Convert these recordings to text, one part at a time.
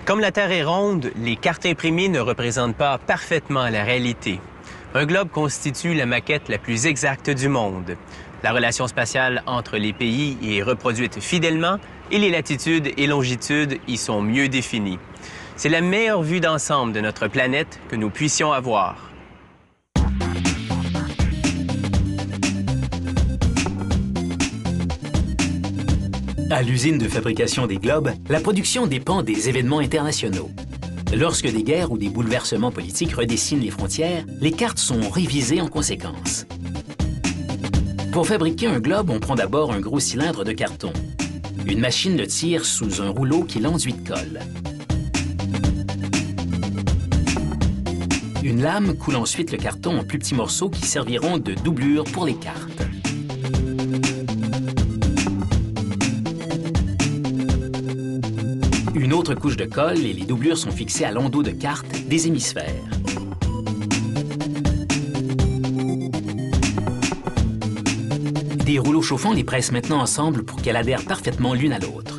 Comme la Terre est ronde, les cartes imprimées ne représentent pas parfaitement la réalité. Un globe constitue la maquette la plus exacte du monde. La relation spatiale entre les pays y est reproduite fidèlement et les latitudes et longitudes y sont mieux définies. C'est la meilleure vue d'ensemble de notre planète que nous puissions avoir. À l'usine de fabrication des globes, la production dépend des événements internationaux. Lorsque des guerres ou des bouleversements politiques redessinent les frontières, les cartes sont révisées en conséquence. Pour fabriquer un globe, on prend d'abord un gros cylindre de carton. Une machine le tire sous un rouleau qui l'enduit de colle. Une lame coule ensuite le carton en plus petits morceaux qui serviront de doublure pour les cartes. Une autre couche de colle et les doublures sont fixées à l'endos de cartes des hémisphères. Des rouleaux chauffants les pressent maintenant ensemble pour qu'elles adhèrent parfaitement l'une à l'autre.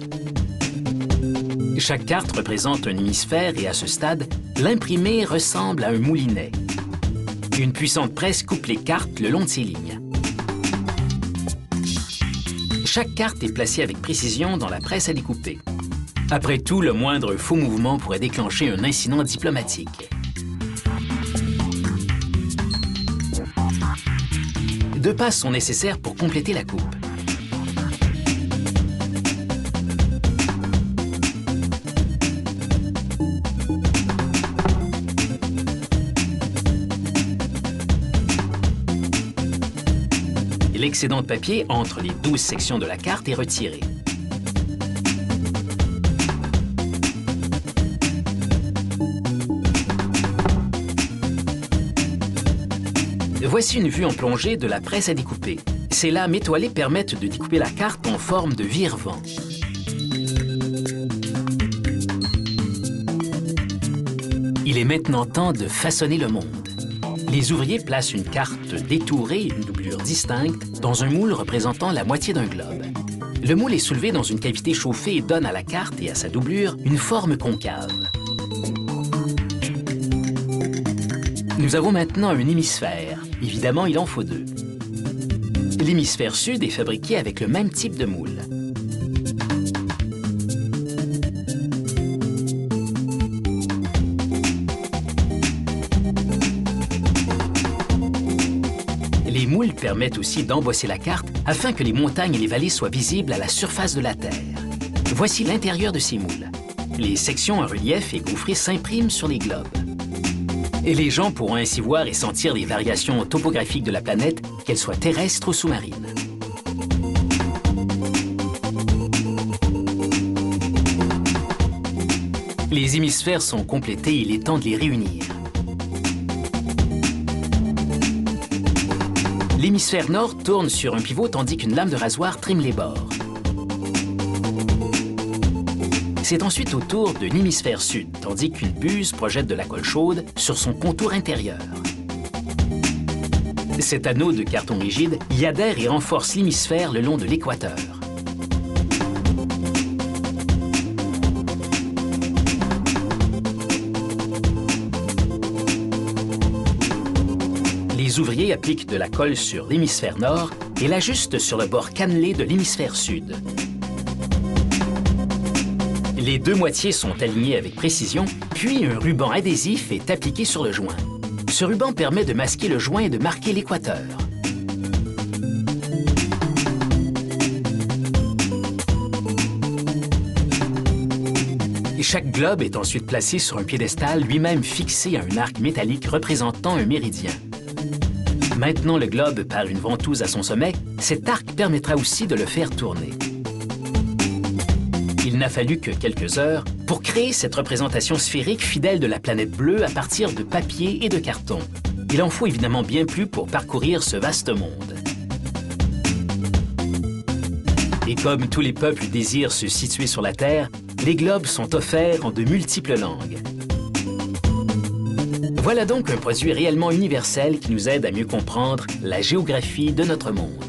Chaque carte représente un hémisphère et à ce stade, l'imprimé ressemble à un moulinet. Une puissante presse coupe les cartes le long de ces lignes. Chaque carte est placée avec précision dans la presse à découper. Après tout, le moindre faux mouvement pourrait déclencher un incident diplomatique. Deux passes sont nécessaires pour compléter la coupe. L'excédent de papier entre les 12 sections de la carte est retiré. Voici une vue en plongée de la presse à découper. Ces lames étoilées permettent de découper la carte en forme de vire-vent. Il est maintenant temps de façonner le monde. Les ouvriers placent une carte détourée et une doublure distincte dans un moule représentant la moitié d'un globe. Le moule est soulevé dans une cavité chauffée et donne à la carte et à sa doublure une forme concave. Nous avons maintenant un hémisphère. Évidemment, il en faut deux. L'hémisphère sud est fabriqué avec le même type de moule. Les moules permettent aussi d'embosser la carte afin que les montagnes et les vallées soient visibles à la surface de la Terre. Voici l'intérieur de ces moules. Les sections en relief et gaufrées s'impriment sur les globes. Et les gens pourront ainsi voir et sentir les variations topographiques de la planète, qu'elles soient terrestres ou sous-marines. Les hémisphères sont complétés et il est temps de les réunir. L'hémisphère nord tourne sur un pivot tandis qu'une lame de rasoir trime les bords. C'est ensuite au tour de l'hémisphère sud, tandis qu'une buse projette de la colle chaude sur son contour intérieur. Cet anneau de carton rigide y adhère et renforce l'hémisphère le long de l'équateur. Les ouvriers appliquent de la colle sur l'hémisphère nord et l'ajustent sur le bord cannelé de l'hémisphère sud. Les deux moitiés sont alignées avec précision, puis un ruban adhésif est appliqué sur le joint. Ce ruban permet de masquer le joint et de marquer l'équateur. Chaque globe est ensuite placé sur un piédestal lui-même fixé à un arc métallique représentant un méridien. Maintenant le globe par une ventouse à son sommet, cet arc permettra aussi de le faire tourner. Il n'a fallu que quelques heures pour créer cette représentation sphérique fidèle de la planète bleue à partir de papier et de carton. Il en faut évidemment bien plus pour parcourir ce vaste monde. Et comme tous les peuples désirent se situer sur la Terre, les globes sont offerts en de multiples langues. Voilà donc un produit réellement universel qui nous aide à mieux comprendre la géographie de notre monde.